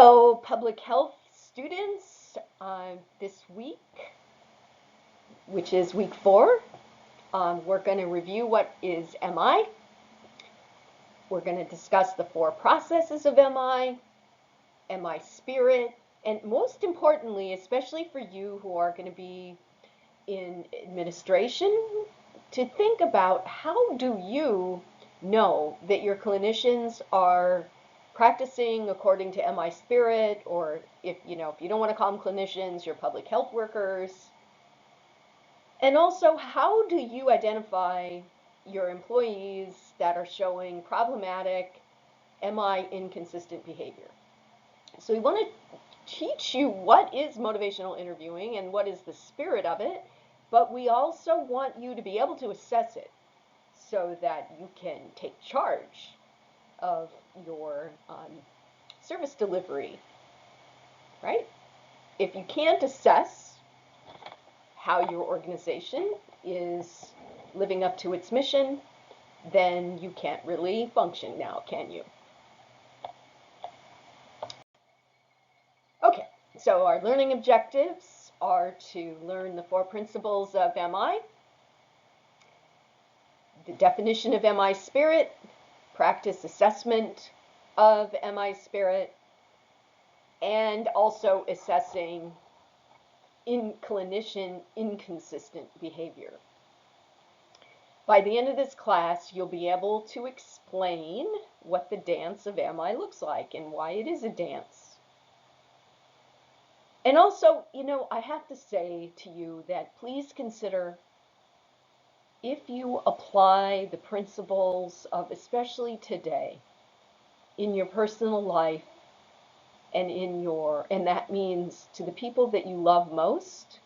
Hello, public health students. This week, which is week 4, we're going to review what is MI. We're going to discuss the 4 processes of MI spirit, and most importantly, especially for you who are going to be in administration, to think about how do you know that your clinicians are practicing according to MI spirit, or if you don't want to call them clinicians, your public health workers. And also, how do you identify your employees that are showing problematic MI inconsistent behavior? So we want to teach you what is motivational interviewing and what is the spirit of it, but we also want you to be able to assess it so that you can take charge of your service delivery, right? If you can't assess how your organization is living up to its mission, then you can't really function now, can you? Okay, so our learning objectives are to learn the 4 principles of MI, the definition of MI spirit, practice assessment of MI spirit, and also assessing clinician inconsistent behavior. By the end of this class, you'll be able to explain what the dance of MI looks like and why it is a dance. And also, I have to say to you that please consider, if you apply the principles of, especially today, in your personal life and that means to the people that you love most,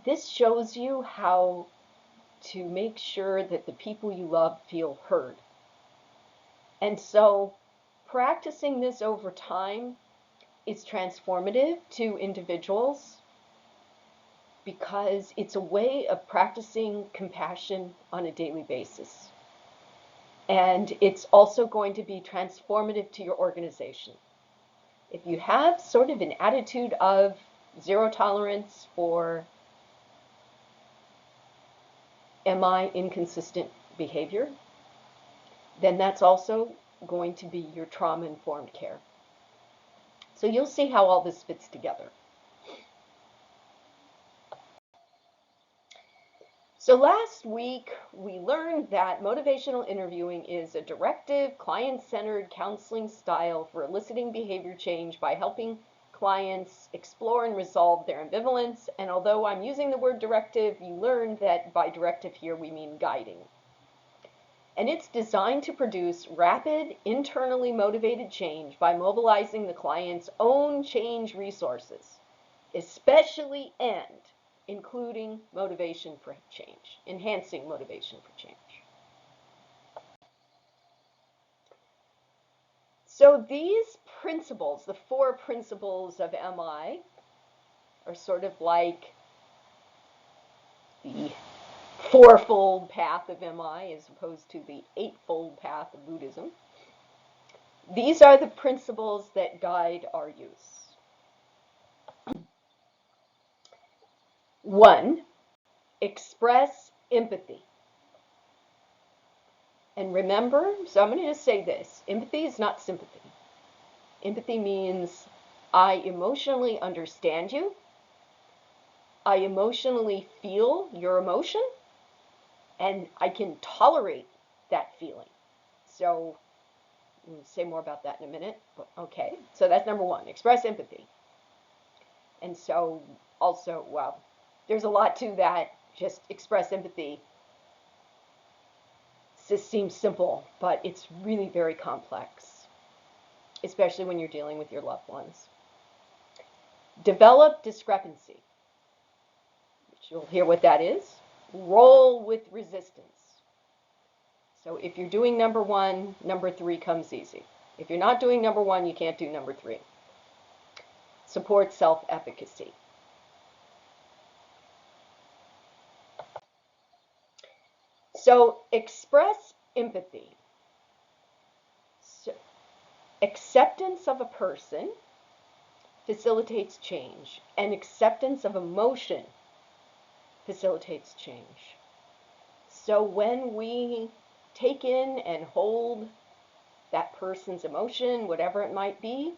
this shows you how to make sure that the people you love feel heard. And so practicing this over time is transformative to individuals because it's a way of practicing compassion on a daily basis. And it's also going to be transformative to your organization. If you have sort of an attitude of zero tolerance for MI inconsistent behavior, then that's also going to be your trauma-informed care. So you'll see how all this fits together. So last week, we learned that motivational interviewing is a directive, client-centered counseling style for eliciting behavior change by helping clients explore and resolve their ambivalence. And although I'm using the word directive, you learned that by directive here we mean guiding. And it's designed to produce rapid, internally motivated change by mobilizing the client's own change resources, especially and including motivation for change, enhancing motivation for change. So these principles, the 4 principles of MI, are sort of like the 4-fold path of MI as opposed to the 8-fold path of Buddhism. These are the principles that guide our use. 1, express empathy. And remember, so I'm going to just say this, empathy is not sympathy. Empathy means I emotionally understand you, I emotionally feel your emotion, and I can tolerate that feeling. So we'll say more about that in a minute. But okay, so that's number 1, express empathy. And so also, well, there's a lot to that. Just express empathy. This seems simple, but it's really very complex, especially when you're dealing with your loved ones. Develop discrepancy, which you'll hear what that is. Roll with resistance. So if you're doing number 1, number 3 comes easy. If you're not doing number 1, you can't do number 3. Support self-efficacy. So express empathy. So, acceptance of a person facilitates change, and acceptance of emotion facilitates change. So when we take in and hold that person's emotion, whatever it might be,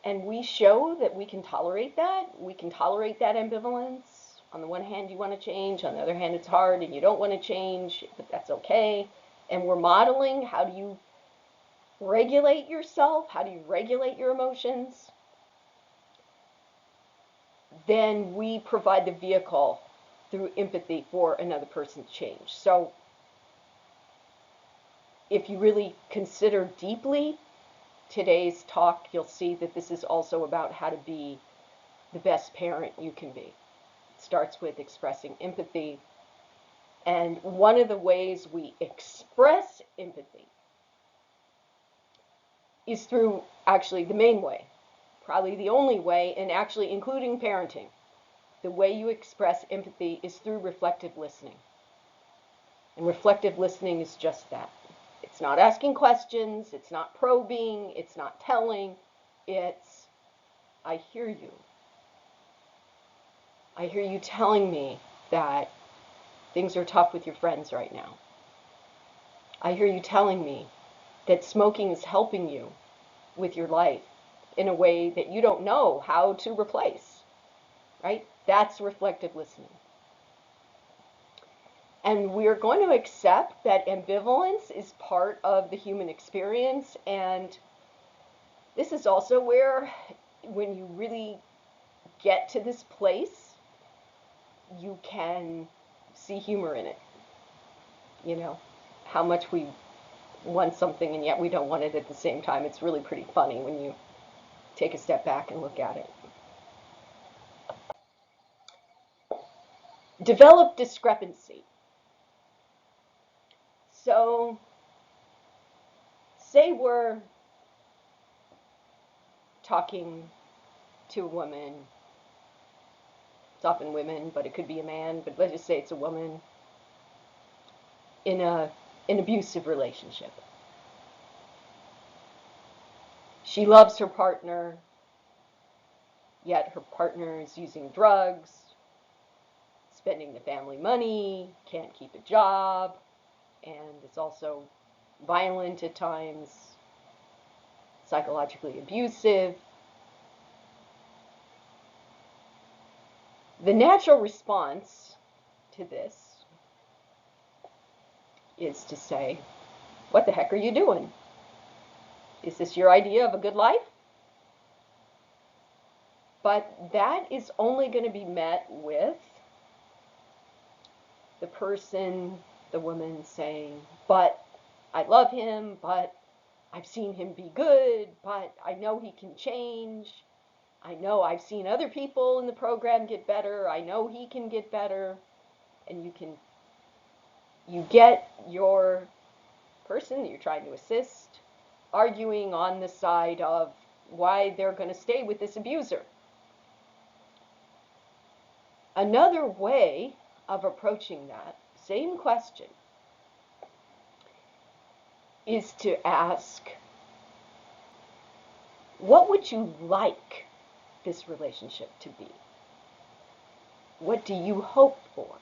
and we show that we can tolerate that ambivalence. On the one hand, you want to change. On the other hand, it's hard and you don't want to change, but that's okay. And we're modeling how do you regulate yourself? How do you regulate your emotions? Then we provide the vehicle through empathy for another person's change. So if you really consider deeply today's talk, you'll see that this is also about how to be the best parent you can be. It starts with expressing empathy. And one of the ways we express empathy is through, actually the main way, probably the only way, and actually including parenting. The way you express empathy is through reflective listening. And reflective listening is just that. It's not asking questions, it's not probing, it's not telling, it's, I hear you. I hear you telling me that things are tough with your friends right now. I hear you telling me that smoking is helping you with your life in a way that you don't know how to replace, right? That's reflective listening. And we're going to accept that ambivalence is part of the human experience, and this is also where, when you really get to this place, you can see humor in it. You know, how much we want something and yet we don't want it at the same time. It's really pretty funny when you take a step back and look at it. Develop discrepancy. So, say we're talking to a woman. It's often women, but it could be a man, but let's just say it's a woman in an abusive relationship. She loves her partner, yet her partner is using drugs, spending the family money, can't keep a job, and is also violent at times, psychologically abusive. The natural response to this is to say, what the heck are you doing? Is this your idea of a good life? But that is only going to be met with the person, the woman saying, but I love him, but I've seen him be good, but I know he can change. I know I've seen other people in the program get better. I know he can get better. And you get your person that you're trying to assist arguing on the side of why they're going to stay with this abuser. Another way of approaching that same question is to ask, what would you like this relationship to be? What do you hope for?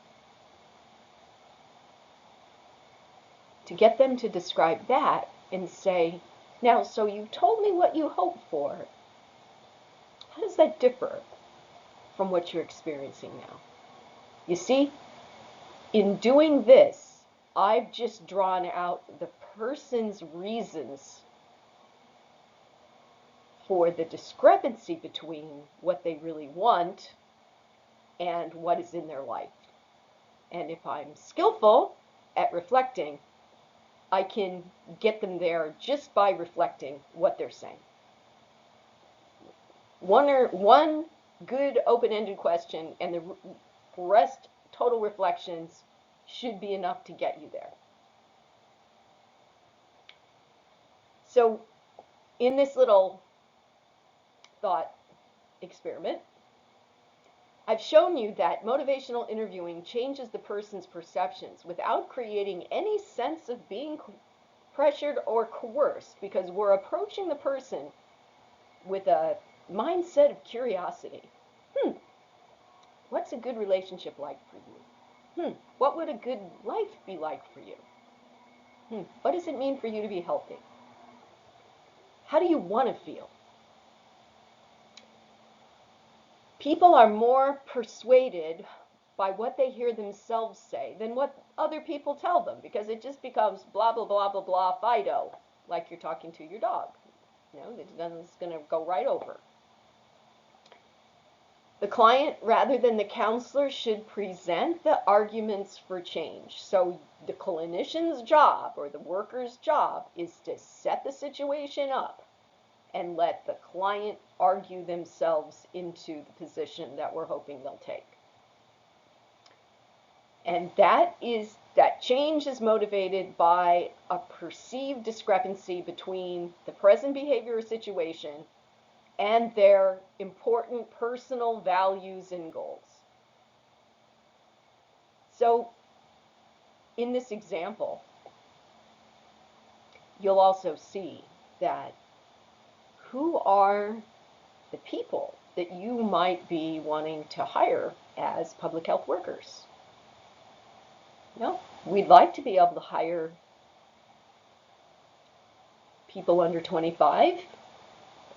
To get them to describe that and say, now, so you told me what you hope for. How does that differ from what you're experiencing now? You see, in doing this, I've just drawn out the person's reasons for the discrepancy between what they really want and what is in their life. And if I'm skillful at reflecting, I can get them there just by reflecting what they're saying. One good open-ended question and the rest total reflections should be enough to get you there. So in this little thought experiment, I've shown you that motivational interviewing changes the person's perceptions without creating any sense of being pressured or coerced, because we're approaching the person with a mindset of curiosity. What's a good relationship like for you? What would a good life be like for you? What does it mean for you to be healthy? How do you want to feel? People are more persuaded by what they hear themselves say than what other people tell them, because it just becomes blah, blah, blah, blah, blah, Fido, like you're talking to your dog. It's going to go right over. The client, rather than the counselor, should present the arguments for change. So the clinician's job or the worker's job is to set the situation up and let the client argue themselves into the position that we're hoping they'll take. And that change is motivated by a perceived discrepancy between the present behavior or situation and their important personal values and goals. So in this example, you'll also see that who are the people that you might be wanting to hire as public health workers. We'd like to be able to hire people under 25,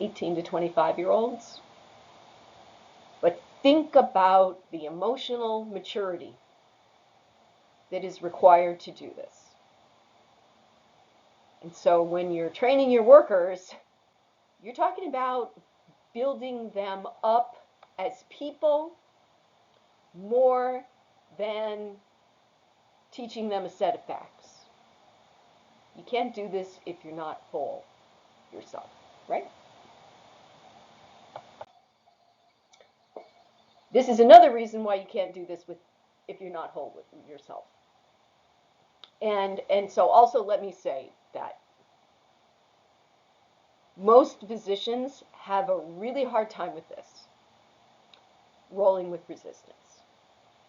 18 to 25-year-olds. But think about the emotional maturity that is required to do this. And so when you're training your workers, you're talking about building them up as people more than teaching them a set of facts. You can't do this if you're not whole yourself, right? This is another reason why you can't do this if you're not whole with yourself. And so also let me say that most physicians have a really hard time with this, rolling with resistance.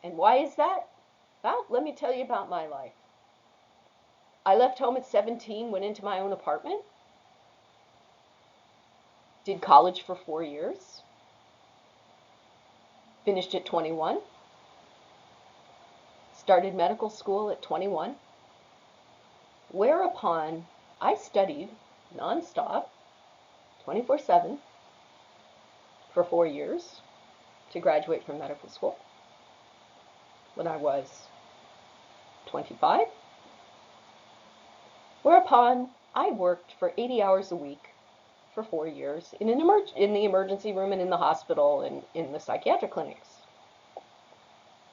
And why is that? Well, let me tell you about my life. I left home at 17, went into my own apartment, did college for 4 years, finished at 21, started medical school at 21, whereupon I studied nonstop, 24/7, for 4 years to graduate from medical school. When I was 25, whereupon I worked for 80 hours a week for 4 years in the emergency room and in the hospital and in the psychiatric clinics.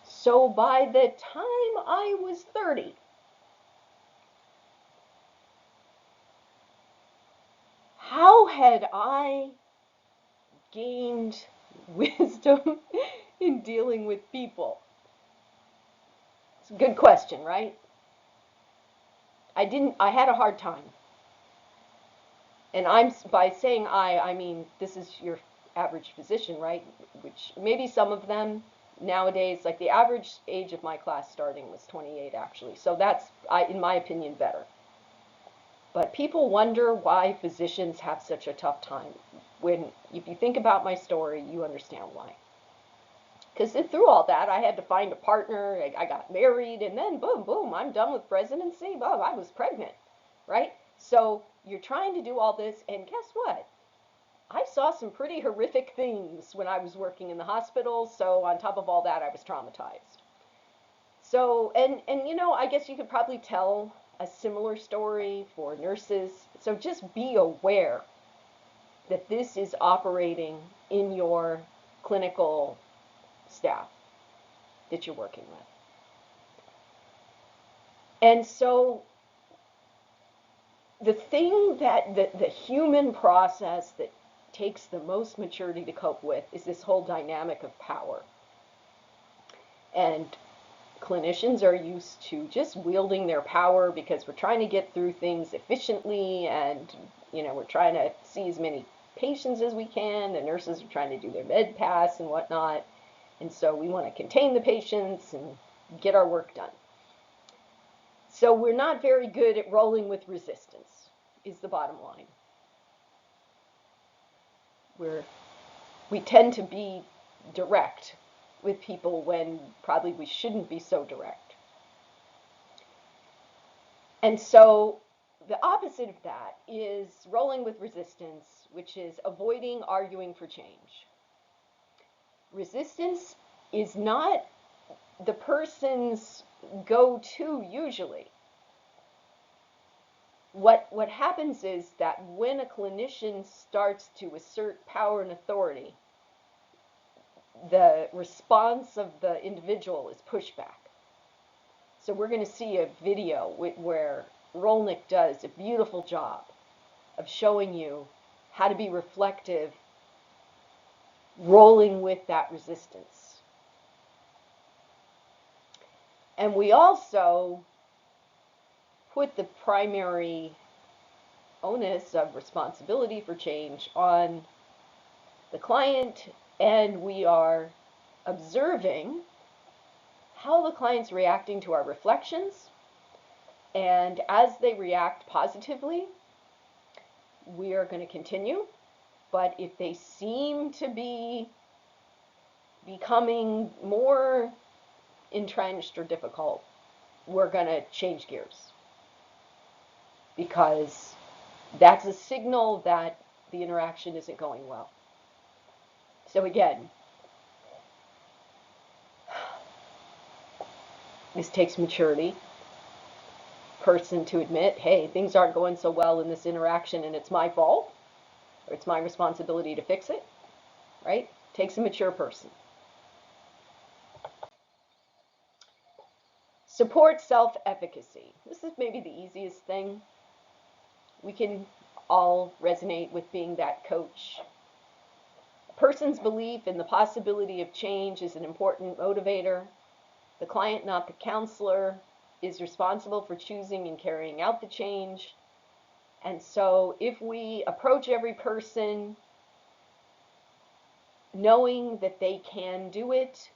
So by the time I was 30, how had I gained wisdom in dealing with people? It's a good question, right? I had a hard time. And by saying I mean this is your average physician, right? Which maybe some of them nowadays, like the average age of my class starting was 28 actually. So that's, in my opinion, better. But people wonder why physicians have such a tough time. If you think about my story, you understand why. Because through all that, I had to find a partner, I got married, and then boom, boom, I'm done with residency. Boom, I was pregnant, right? So you're trying to do all this, and guess what? I saw some pretty horrific things when I was working in the hospital, so on top of all that, I was traumatized. So, and I guess you could probably tell a similar story for nurses. So just be aware that this is operating in your clinical staff that you're working with. And so the thing that the human process that takes the most maturity to cope with is this whole dynamic of power. And clinicians are used to just wielding their power because we're trying to get through things efficiently, and we're trying to see as many patients as we can. The nurses are trying to do their med pass and whatnot. And so we want to contain the patients and get our work done. So we're not very good at rolling with resistance, is the bottom line. We're we tend to be direct with people when probably we shouldn't be so direct. And so the opposite of that is rolling with resistance, which is avoiding arguing for change. Resistance is not the person's go-to usually. What happens is that when a clinician starts to assert power and authority, the response of the individual is pushback. So we're going to see a video where Rolnick does a beautiful job of showing you how to be reflective, rolling with that resistance. And we also put the primary onus of responsibility for change on the client, and we are observing how the client's reacting to our reflections. And as they react positively, we are going to continue. But if they seem to be becoming more entrenched or difficult, we're going to change gears, because that's a signal that the interaction isn't going well. So again, this takes maturity, person to admit, hey, things aren't going so well in this interaction and it's my fault, or it's my responsibility to fix it, right? Takes a mature person. Support self-efficacy. This is maybe the easiest thing. We can all resonate with being that coach. A person's belief in the possibility of change is an important motivator. The client, not the counselor, is responsible for choosing and carrying out the change. And so if we approach every person knowing that they can do it,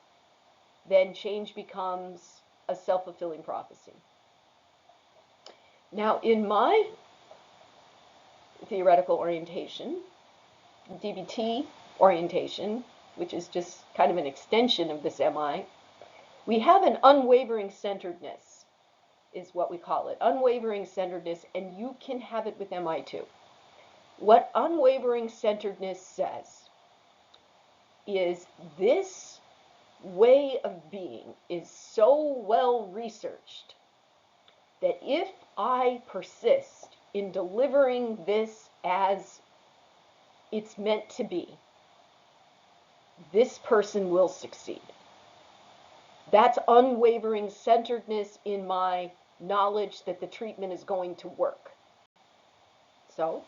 then change becomes a self-fulfilling prophecy. Now, in my theoretical orientation, DBT orientation, which is just kind of an extension of this MI, we have an unwavering centeredness, is what we call it. Unwavering centeredness, and you can have it with MI too. What unwavering centeredness says is this way of being is so well researched that if I persist in delivering this as it's meant to be, this person will succeed. That's unwavering centeredness in my knowledge that the treatment is going to work. So,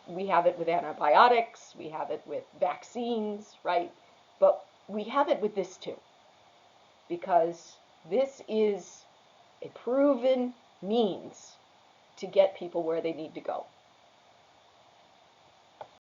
we have it with antibiotics, we have it with vaccines, right? But we have it with this too, because this is a proven means to get people where they need to go.